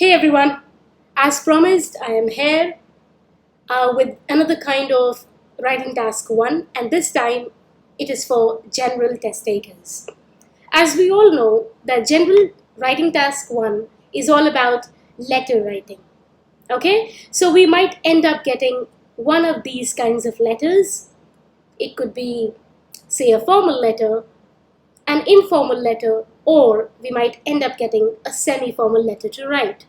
Hey everyone, as promised, I am here with another kind of writing task 1, and this time it is for general test takers. As we all know, that general writing task 1 is all about letter writing. Okay, so we might end up getting one of these kinds of letters. It could be, say, a formal letter, an informal letter, or we might end up getting a semi-formal letter to write.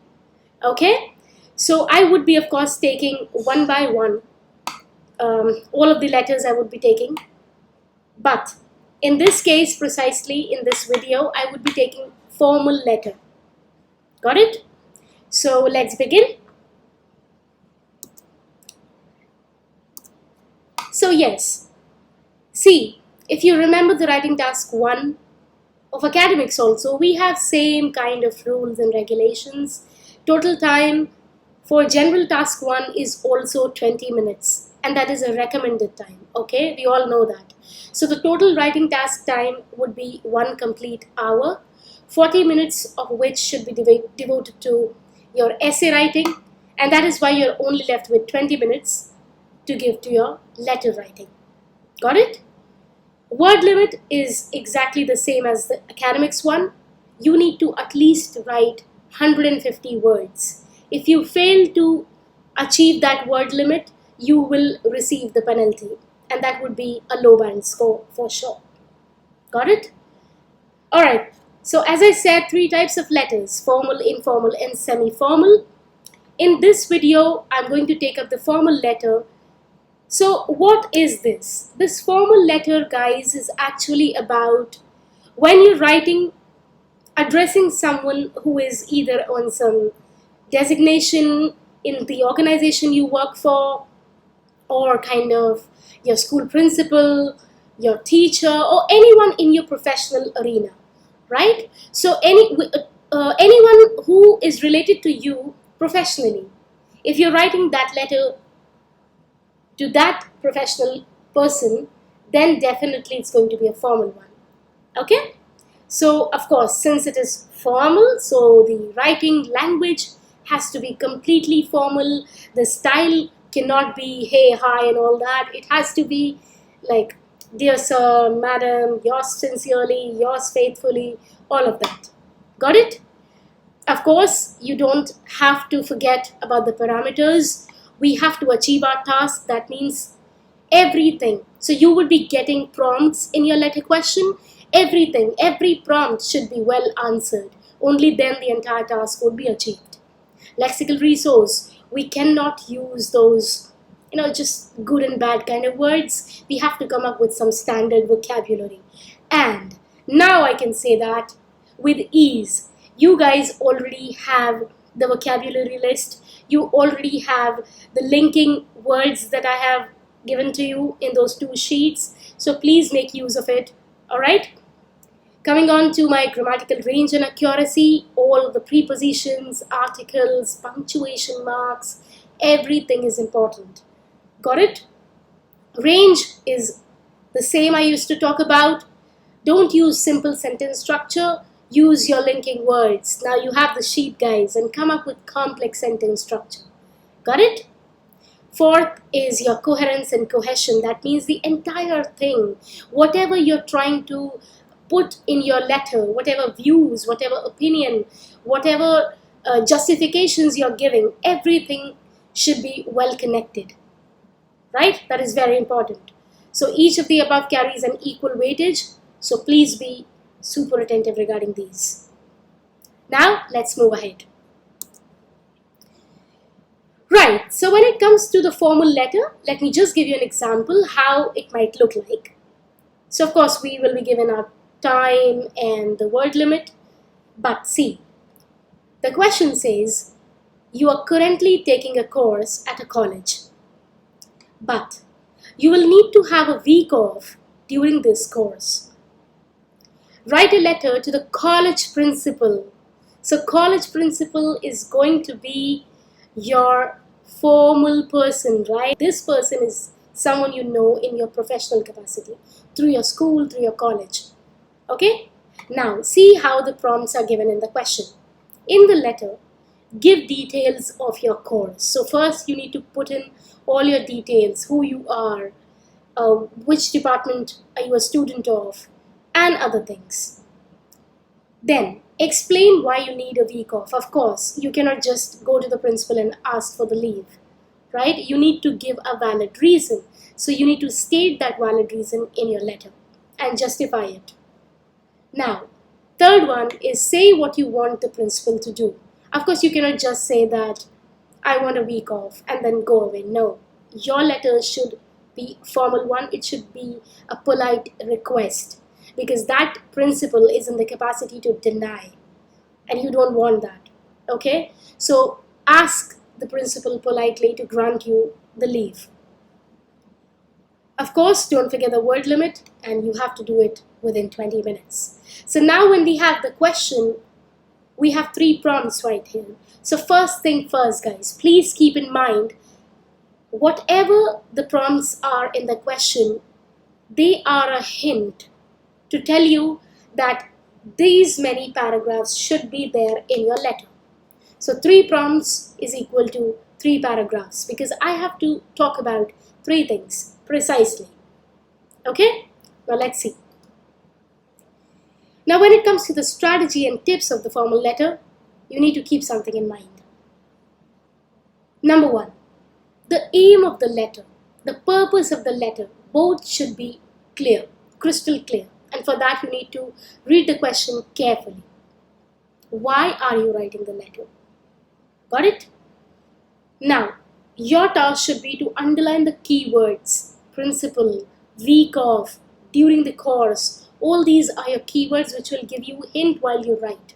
Okay, so I would be of course taking one by one all of the letters I would be taking, but in this case, precisely in this video, I would be taking formal letter. Got it? So let's begin. So yes, see, if you remember the writing task 1 of academics also, we have same kind of rules and regulations. Total time for general task 1 is also 20 minutes, and that is a recommended time. Okay, we all know that. So the total writing task time would be 1 complete hour, 40 minutes of which should be devoted to your essay writing, and that is why you're only left with 20 minutes to give to your letter writing. Got it? Word limit is exactly the same as the academics one. You need to at least write 150 words. If you fail to achieve that word limit, you will receive the penalty, and that would be a low band score for sure. Got it? Alright, so as I said, 3 types of letters: formal, informal, and semi-formal. In this video, I'm going to take up the formal letter. So what is this? This formal letter, guys, is actually about when you're writing, addressing someone who is either on some designation in the organization you work for, or kind of your school principal, your teacher, or anyone in your professional arena, right? So anyone who is related to you professionally, if you're writing that letter to that professional person, then definitely it's going to be a formal one. Okay? So of course, since it is formal, so the writing language has to be completely formal. The style cannot be hey, hi and all that. It has to be like, dear sir, madam, yours sincerely, yours faithfully, all of that. Got it? Of course, you don't have to forget about the parameters. We have to achieve our task. That means everything. So you would be getting prompts in your letter question. Everything, every prompt should be well answered. Only then the entire task would be achieved. Lexical resource. We cannot use those, just good and bad kind of words. We have to come up with some standard vocabulary. And now I can say that with ease. You guys already have the vocabulary list. You already have the linking words that I have given to you in those 2 sheets. So please make use of it. Alright? Coming on to my grammatical range and accuracy, all the prepositions, articles, punctuation marks, everything is important. Got it? Range is the same I used to talk about. Don't use simple sentence structure. Use your linking words. Now you have the sheet, guys, and come up with complex sentence structure. Got it? 4th is your coherence and cohesion. That means the entire thing, whatever you're trying to put in your letter, whatever views, whatever opinion, whatever justifications you're giving, everything should be well connected. Right? That is very important. So each of the above carries an equal weightage. So please be super attentive regarding these. Now let's move ahead. Right, so when it comes to the formal letter, let me just give you an example how it might look like. So of course we will be given our time and the word limit, but see, the question says you are currently taking a course at a college, but you will need to have a week off during this course. Write a letter to the college principal. So college principal is going to be your formal person, right? This person is someone you know in your professional capacity, through your school, through your college. Okay? Now, see how the prompts are given in the question. In the letter, give details of your course. So first you need to put in all your details, who you are, which department are you a student of, and other things. Then explain why you need a week off. Of course, you cannot just go to the principal and ask for the leave, right? You need to give a valid reason. So you need to state that valid reason in your letter and justify it. Now, third one is say what you want the principal to do. Of course, you cannot just say that I want a week off and then go away. No, your letter should be formal one. It should be a polite request, because that principal is in the capacity to deny, and you don't want that. Okay, so ask the principal politely to grant you the leave. Of course, don't forget the word limit, and you have to do it within 20 minutes. So now when we have the question, we have 3 prompts right here. So first thing first, guys, please keep in mind, whatever the prompts are in the question, they are a hint to tell you that these many paragraphs should be there in your letter. So 3 prompts is equal to 3 paragraphs, because I have to talk about 3 things precisely. Okay, now let's see. Now when it comes to the strategy and tips of the formal letter, you need to keep something in mind. Number 1, the aim of the letter, the purpose of the letter, both should be clear, crystal clear. And for that you need to read the question carefully. Why are you writing the letter? Got it? Now, your task should be to underline the keywords, principal, week off, during the course. All these are your keywords which will give you a hint while you write.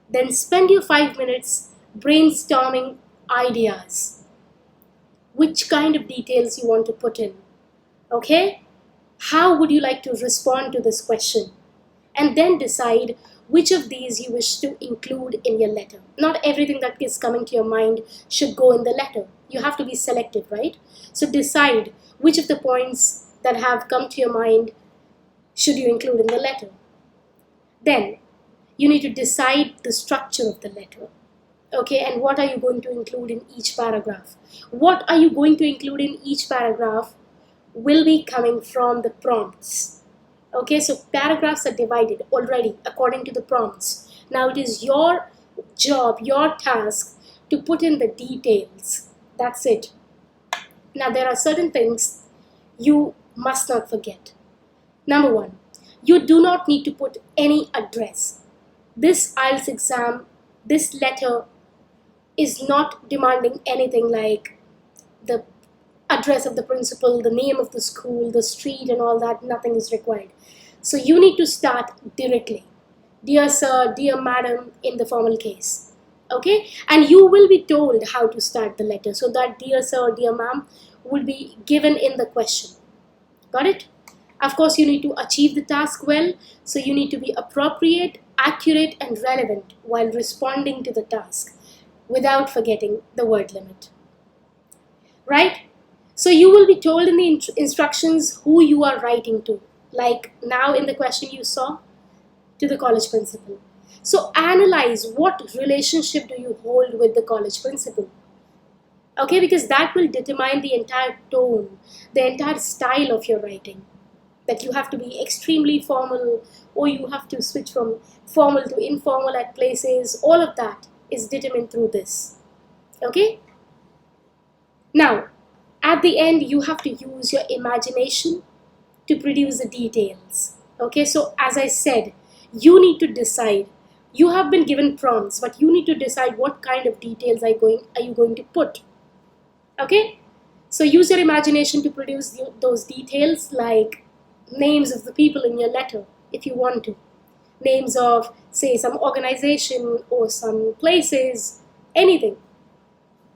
Then spend your 5 minutes brainstorming ideas. Which kind of details you want to put in. Okay? How would you like to respond to this question? And then decide which of these you wish to include in your letter. Not everything that is coming to your mind should go in the letter. You have to be selective, right? So decide which of the points that have come to your mind should you include in the letter. Then you need to decide the structure of the letter. Okay, and what are you going to include in each paragraph? What are you going to include in each paragraph will be coming from the prompts. Okay, so paragraphs are divided already according to the prompts. Now it is your job, your task to put in the details. That's it. Now there are certain things you must not forget. Number 1, you do not need to put any address. This IELTS exam, this letter is not demanding anything like the address of the principal, the name of the school, the street and all that. Nothing is required. So you need to start directly. Dear sir, dear madam in the formal case. Okay, and you will be told how to start the letter, so that dear sir, dear ma'am will be given in the question. Got it? Of course, you need to achieve the task well, so you need to be appropriate, accurate and relevant while responding to the task without forgetting the word limit. Right? So you will be told in the instructions who you are writing to. Like now in the question you saw, to the college principal. So analyze what relationship do you hold with the college principal. Okay, because that will determine the entire tone, the entire style of your writing. That you have to be extremely formal, or you have to switch from formal to informal at places. All of that is determined through this. Okay? Now, at the end, you have to use your imagination to produce the details. Okay, so as I said, you need to decide. You have been given prompts, but you need to decide what kind of details are you going to put. Okay, so use your imagination to produce those details, like names of the people in your letter if you want to. Names of, say, some organization or some places, anything.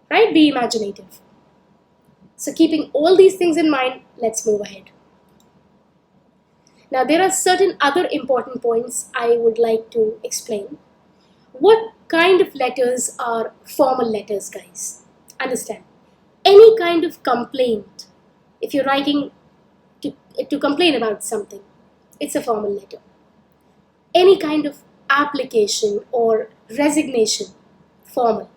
Right? Be imaginative. So keeping all these things in mind, let's move ahead. Now there are certain other important points I would like to explain. What kind of letters are formal letters, guys? Understand. Any kind of complaint, if you're writing to complain about something, it's a formal letter. Any kind of application or resignation, formal.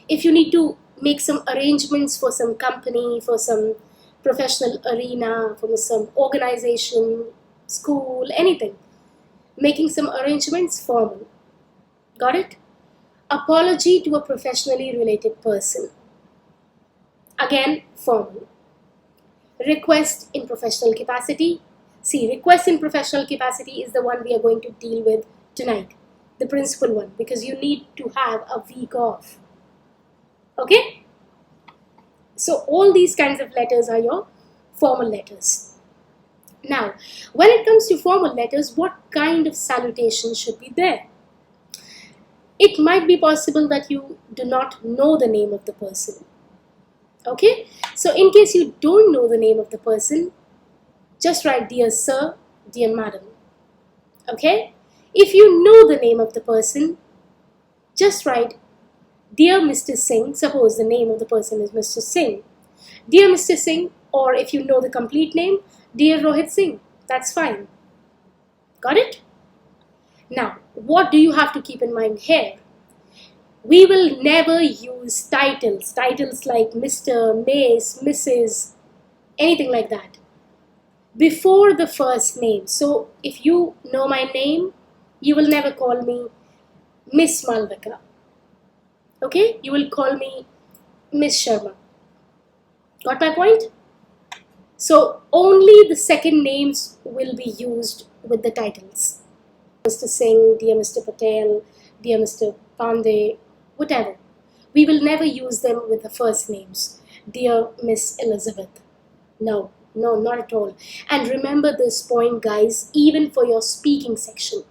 If you need to make some arrangements for some company, for some professional arena, for some organization, school, anything, making some arrangements, formal. Got it? Apology to a professionally related person. Again, formal. Request in professional capacity. See, request in professional capacity is the one we are going to deal with tonight. The principal one, because you need to have a week off. Okay? So all these kinds of letters are your formal letters. Now, when it comes to formal letters, what kind of salutation should be there? It might be possible that you do not know the name of the person. Okay? So in case you don't know the name of the person, just write dear sir, dear madam. Okay? If you know the name of the person, just write dear Mr. Singh. Suppose the name of the person is Mr. Singh. Dear Mr. Singh, or if you know the complete name, dear Rohit Singh. That's fine. Got it? Now, what do you have to keep in mind here? We will never use titles like Mr., Miss, Mrs., anything like that, before the first name. So if you know my name, you will never call me Miss Malvika. Okay? You will call me Miss Sharma. Got my point? So only the second names will be used with the titles. Mr. Singh, dear Mr. Patel, dear Mr. Pandey, whatever. We will never use them with the first names. Dear Miss Elizabeth. No, not at all. And remember this point, guys, even for your speaking section.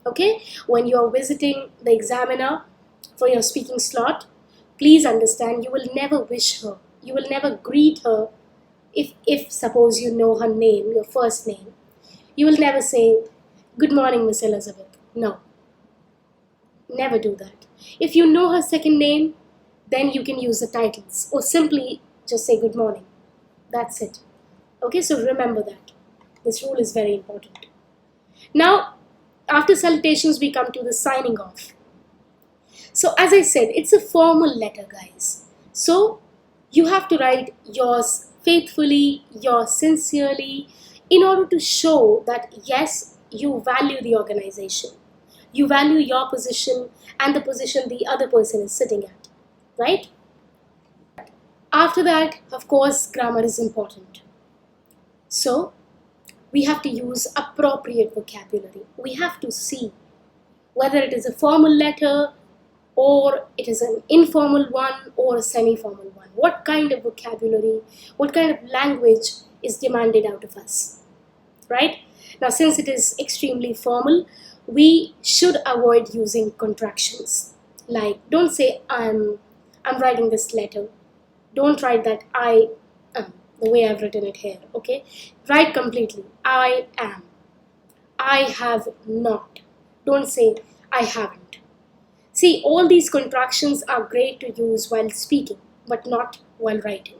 Okay? When you are visiting the examiner for your speaking slot, please understand, you will never wish her. You will never greet her if suppose you know her name, your first name. You will never say, good morning, Miss Elizabeth. No. Never do that. If you know her second name, then you can use the titles, or simply just say good morning. That's it. Okay, so remember that. This rule is very important. Now, after salutations, we come to the signing off. So as I said, it's a formal letter, guys. So you have to write yours faithfully, yours sincerely, in order to show that yes, you value the organization. You value your position and the position the other person is sitting at, right? After that, of course, grammar is important. So we have to use appropriate vocabulary. We have to see whether it is a formal letter or it is an informal one or a semi-formal one. What kind of vocabulary, what kind of language is demanded out of us, right? Now, since it is extremely formal, we should avoid using contractions. Like, don't say I'm writing this letter. Don't write that I am, the way I've written it here, okay? Write completely, I am. I have not. Don't say I haven't. See, all these contractions are great to use while speaking, but not while writing.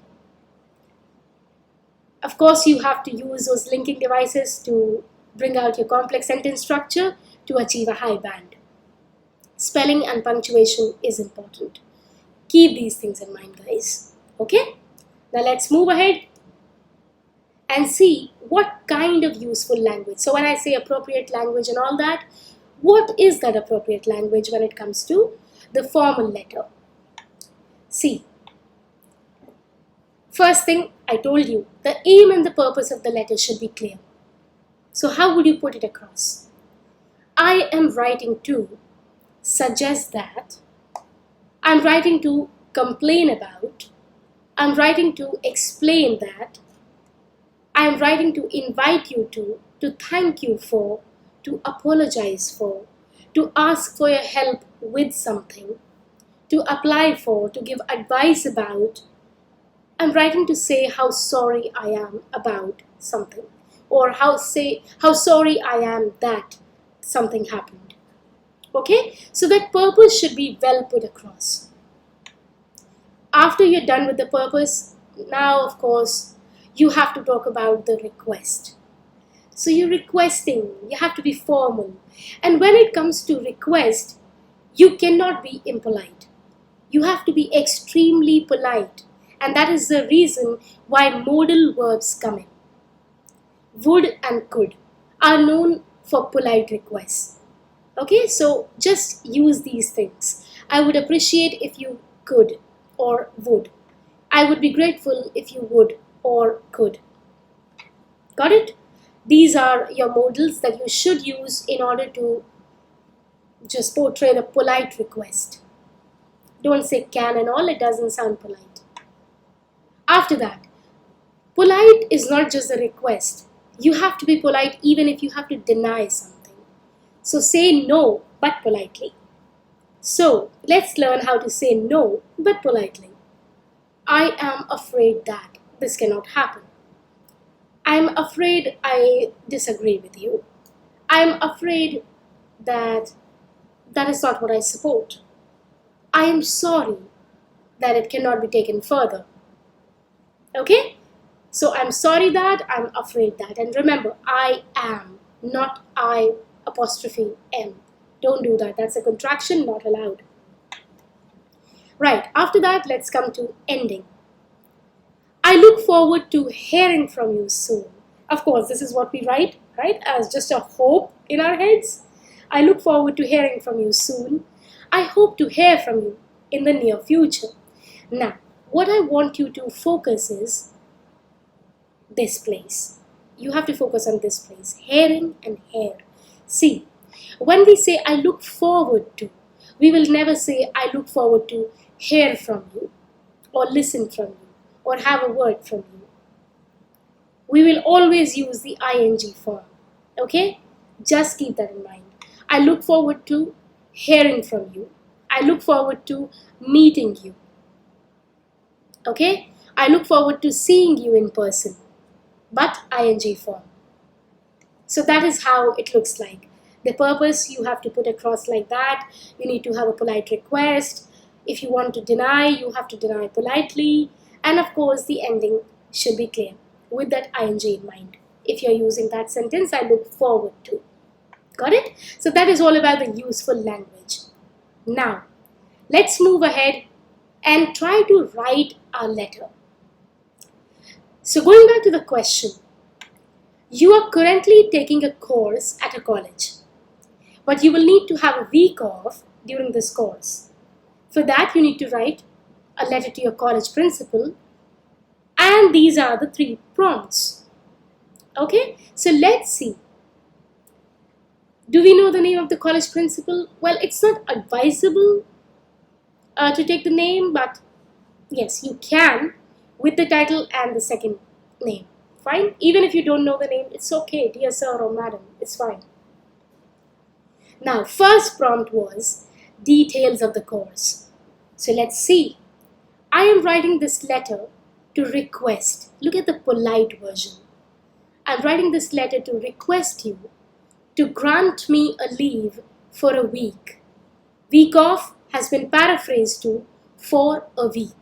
Of course, you have to use those linking devices to bring out your complex sentence structure to achieve a high band. Spelling and punctuation is important. Keep these things in mind, guys. Okay? Now let's move ahead and see what kind of useful language. So when I say appropriate language and all that, what is that appropriate language when it comes to the formal letter? See, first thing I told you, the aim and the purpose of the letter should be clear. So how would you put it across? I am writing to suggest that, I'm writing to complain about, I'm writing to explain that, I'm writing to invite you to thank you for, to apologize for, to ask for your help with something, to apply for, to give advice about. I'm writing to say how sorry I am about something, or how sorry I am that something happened. Okay? So that purpose should be well put across. After you're done with the purpose, now of course you have to talk about the request. So you're requesting, you have to be formal. And when it comes to request, You cannot be impolite. You have to be extremely polite. And that is the reason why modal verbs come in. Would and could are known for polite requests. Okay, so just use these things. I would appreciate if you could or would. I would be grateful if you would or could. Got it? These are your modals that you should use in order to just portray the polite request. Don't say can and all, it doesn't sound polite. After that, polite is not just a request. You have to be polite even if you have to deny something. So say no, but politely. So let's learn how to say no, but politely. I am afraid that this cannot happen. I'm afraid I disagree with you. I'm afraid that is not what I support. I am sorry that it cannot be taken further. Okay? So I'm sorry that, I'm afraid that. And remember, I am, not I apostrophe am. Don't do that. That's a contraction, not allowed. Right, after that, let's come to ending. I look forward to hearing from you soon. Of course, this is what we write, right? As just a hope in our heads. I look forward to hearing from you soon. I hope to hear from you in the near future. Now, what I want you to focus is this place. You have to focus on this place. Hearing and hear. See, when we say I look forward to, we will never say I look forward to hear from you or listen from you or have a word from you. We will always use the ing form. Okay? Just keep that in mind. I look forward to hearing from you. I look forward to meeting you. Okay? I look forward to seeing you in person. But ing form. So that is how it looks like. The purpose you have to put across like that. You need to have a polite request. If you want to deny, you have to deny politely. And of course, the ending should be clear with that ing in mind. If you're using that sentence, I look forward to. Got it? So that is all about the useful language. Now, let's move ahead and try to write our letter. So going back to the question, you are currently taking a course at a college, but you will need to have a week off during this course. For that, you need to write a letter to your college principal, and these are the 3 prompts. Okay, so let's see. Do we know the name of the college principal? Well, it's not advisable to take the name, but yes, you can with the title and the second name. Fine? Even if you don't know the name, it's okay, dear sir or madam, it's fine. Now, first prompt was details of the course. So let's see. I am writing this letter to request. Look at the polite version. I'm writing this letter to request you to grant me a leave for a week. Week off has been paraphrased to for a week.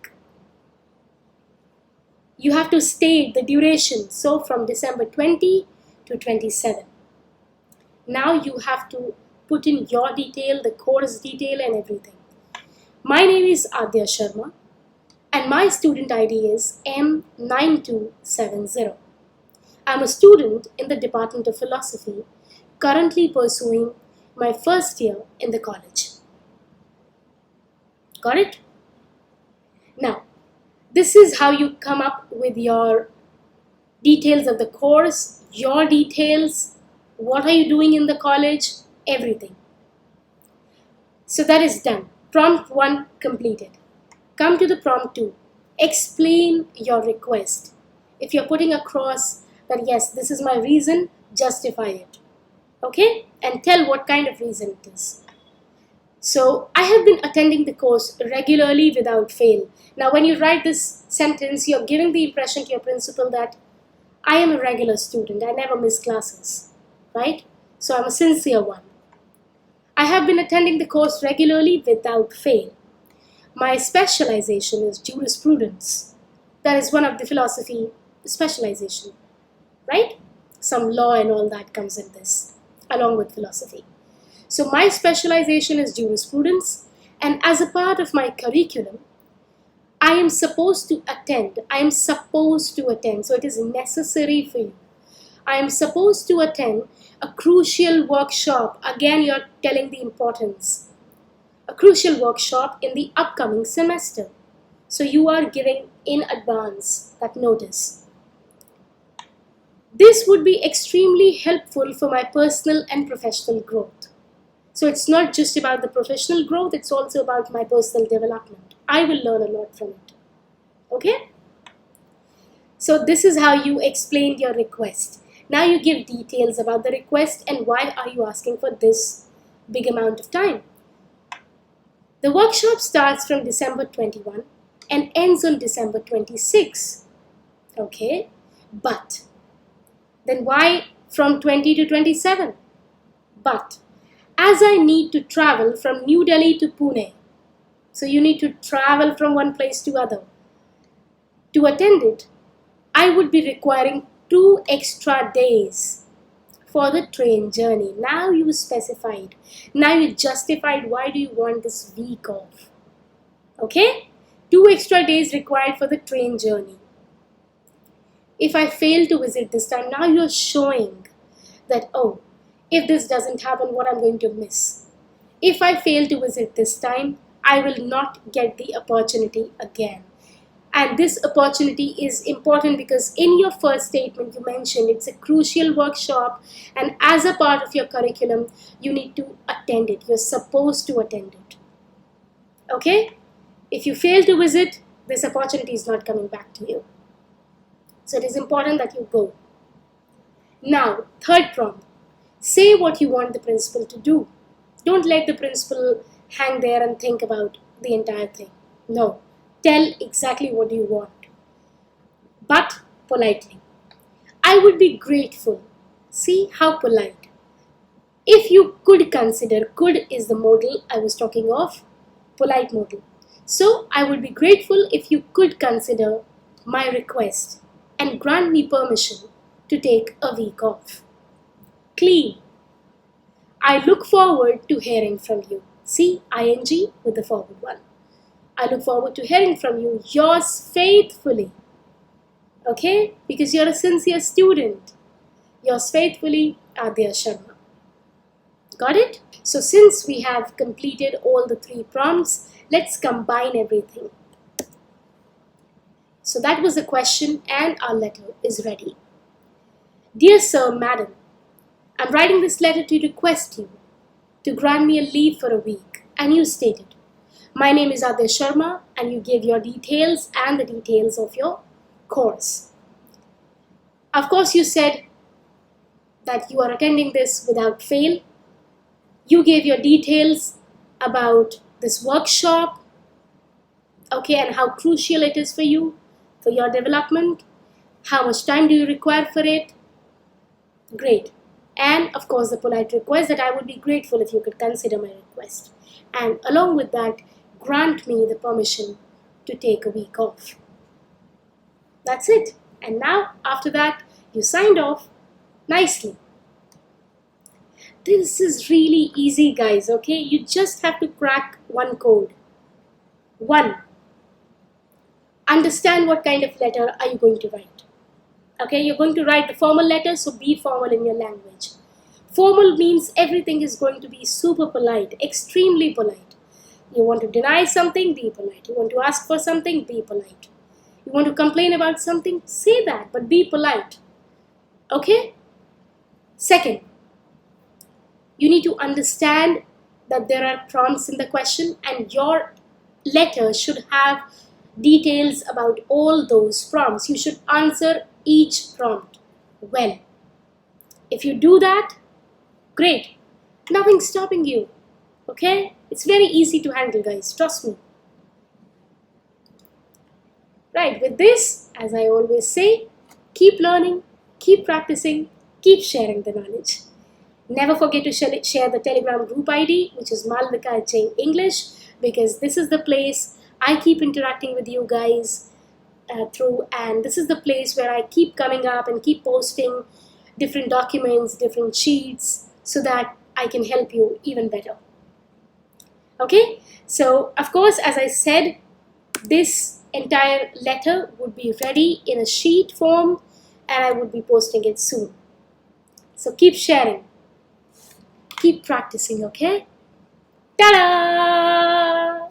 You have to state the duration, so from December 20 to 27. Now you have to put in your detail, the course detail and everything. My name is Adya Sharma and my student ID is M9270. I'm a student in the Department of Philosophy, currently pursuing my first year in the college. Got it? Now, this is how you come up with your details of the course, your details, what are you doing in the college, everything. So that is done. Prompt 1 completed. Come to the prompt 2. Explain your request. If you're putting across that yes, this is my reason, justify it. Okay? And tell what kind of reason it is. So, I have been attending the course regularly without fail. Now, when you write this sentence, you're giving the impression to your principal that I am a regular student. I never miss classes. Right? So, I'm a sincere one. I have been attending the course regularly without fail. My specialization is jurisprudence. That is one of the philosophy specialization. Right? Some law and all that comes in this, along with philosophy. So my specialization is jurisprudence, and as a part of my curriculum, I am supposed to attend. I am supposed to attend. So it is necessary for you. I am supposed to attend a crucial workshop. Again, you're telling the importance. A crucial workshop in the upcoming semester. So you are giving in advance that notice. This would be extremely helpful for my personal and professional growth. So it's not just about the professional growth, it's also about my personal development. I will learn a lot from it. Okay? So this is how you explained your request. Now you give details about the request and why are you asking for this big amount of time. The workshop starts from December 21 and ends on December 26. Okay? But then why from 20 to 27? But as I need to travel from New Delhi to Pune, so you need to travel from one place to other. To attend it, I would be requiring 2 extra days for the train journey. Now you specified. Now you justified why do you want this week off. Okay? 2 extra days required for the train journey. If I fail to visit this time, now you're showing that, oh, if this doesn't happen, what I'm going to miss. If I fail to visit this time, I will not get the opportunity again. And this opportunity is important because in your first statement you mentioned it's a crucial workshop, and as a part of your curriculum, you need to attend it. You're supposed to attend it. Okay? If you fail to visit, this opportunity is not coming back to you. So it is important that you go. Now, third prompt. Say what you want the principal to do. Don't let the principal hang there and think about the entire thing. No. Tell exactly what you want. But politely. I would be grateful. See how polite. If you could consider, could is the modal I was talking of, polite modal. So I would be grateful if you could consider my request and grant me permission to take a week off. Clean. I look forward to hearing from you. See, ing with the forward one. I look forward to hearing from you. Yours faithfully. Okay? Because you're a sincere student. Yours faithfully, Adya Sharma. Got it? So since we have completed all the 3 prompts, let's combine everything. So that was the question and our letter is ready. Dear Sir, Madam, I'm writing this letter to request you to grant me a leave for a week, and you stated, my name is Adya Sharma, and you gave your details and the details of your course. Of course, you said that you are attending this without fail. You gave your details about this workshop, okay, and how crucial it is for you, for your development. How much time do you require for it? Great. And of course the polite request that I would be grateful if you could consider my request. And along with that, grant me the permission to take a week off. That's it. And now after that, you signed off nicely. This is really easy, guys, okay? You just have to crack one code. 1. Understand what kind of letter are you going to write. Okay, you're going to write the formal letter, so be formal in your language. Formal means everything is going to be super polite, extremely polite. You want to deny something, be polite. You want to ask for something, be polite. You want to complain about something, say that, but be polite. Okay? Second, you need to understand that there are prompts in the question, and your letter should have details about all those prompts. You should answer each prompt well. If you do that, great. Nothing's stopping you. Okay? It's very easy to handle, guys. Trust me. Right, with this, as I always say, keep learning, keep practicing, keep sharing the knowledge. Never forget to share the Telegram group ID, which is Malvika J English, because this is the place I keep interacting with you guys through, and this is the place where I keep coming up and keep posting different documents, different sheets, so that I can help you even better. Okay, so of course, as I said, this entire letter would be ready in a sheet form and I would be posting it soon. So keep sharing, keep practicing, okay? Ta-da!